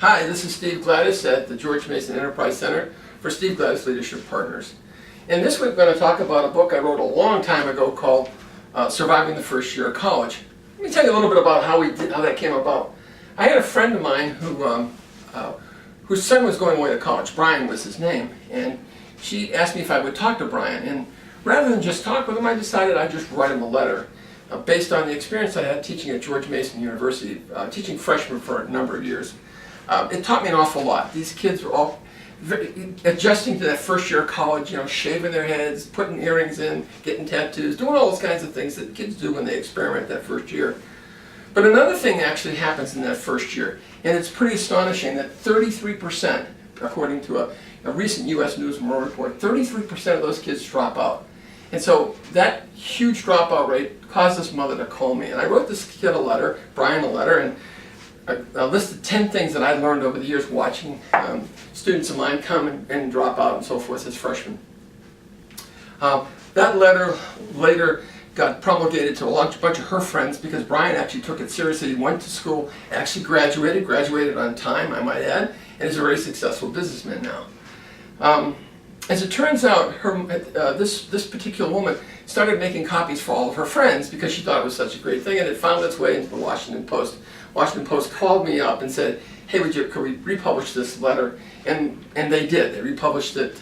Hi, this is Steve Gladys at the George Mason Enterprise Center for Steve Gladys Leadership Partners. And this week we're going to talk about a book I wrote a long time ago called Surviving the First Year of College. Let me tell you a little bit about how that came about. I had a friend of mine whose son was going away to college. Brian was his name, and she asked me if I would talk to Brian. And rather than just talk with him, I decided I'd just write him a letter based on the experience I had teaching at George Mason University, teaching freshmen for a number of years. It taught me an awful lot. These kids were all adjusting to that first year of college, shaving their heads, putting earrings in, getting tattoos, doing all those kinds of things that kids do when they experiment that first year. But another thing actually happens in that first year, and it's pretty astonishing that 33%, according to a recent U.S. News and World Report, 33% of those kids drop out. And so that huge dropout rate caused this mother to call me. And I wrote this kid a letter, Brian a letter, and I listed 10 things that I learned over the years watching students of mine come and drop out and so forth as freshmen. That letter later got promulgated to a bunch of her friends because Brian actually took it seriously. He went to school, actually graduated on time, I might add, and is a very successful businessman now. As it turns out, this particular woman started making copies for all of her friends because she thought it was such a great thing, and it found its way into the Washington Post. Washington Post called me up and said, "Hey, could we republish this letter?" And they did. They republished it,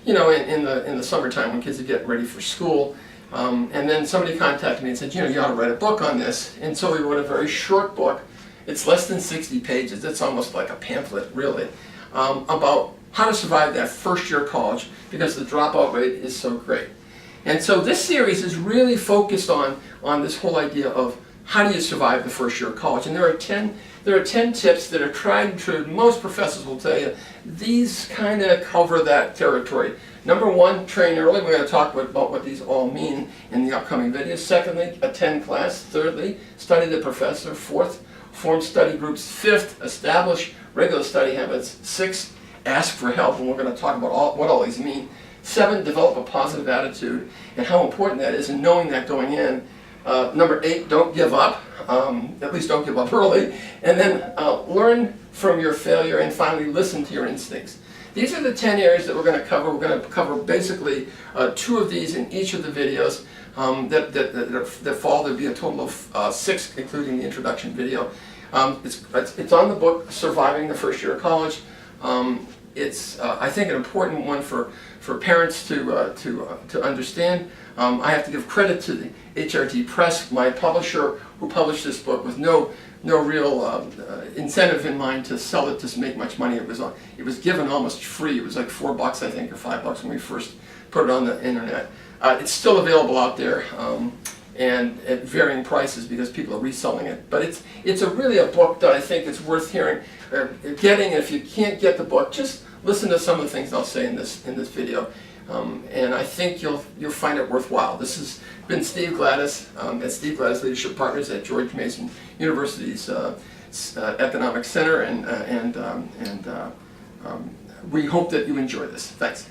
in the summertime when kids are getting ready for school. And then somebody contacted me and said, you ought to write a book on this. And so we wrote a very short book. It's less than 60 pages. It's almost like a pamphlet, really, about how to survive that first year of college because the dropout rate is so great. And so this series is really focused on this whole idea of how do you survive the first year of college. And there are 10 tips that are tried and true. Most professors will tell you these kind of cover that territory. Number one, train early. We're going to talk about what these all mean in the upcoming videos. Secondly, attend class. Thirdly, study the professor. Fourth, form study groups. Fifth, establish regular study habits. Sixth, ask for help, and we're going to talk about what all these mean. 7, develop a positive attitude, and how important that is, and knowing that going in. Number 8, don't give up, at least don't give up early. And then learn from your failure, and finally listen to your instincts. These are the 10 areas that we're going to cover. We're going to cover basically 2 of these in each of the videos that fall. There'll be a total of 6, including the introduction video. It's on the book, Surviving the First Year of College. It's, I think, an important one for parents to understand. I have to give credit to the HRT Press, my publisher, who published this book with no real incentive in mind to sell it to make much money. It was given almost free. It was like $4, I think, or $5 when we first put it on the internet. It's still available out there. And at varying prices because people are reselling it. But it's really a book that I think it's worth hearing, getting. If you can't get the book, just listen to some of the things I'll say in this video, and I think you'll find it worthwhile. This has been Steve Gladys at Steve Gladys Leadership Partners at George Mason University's Economic Center, and we hope that you enjoy this. Thanks.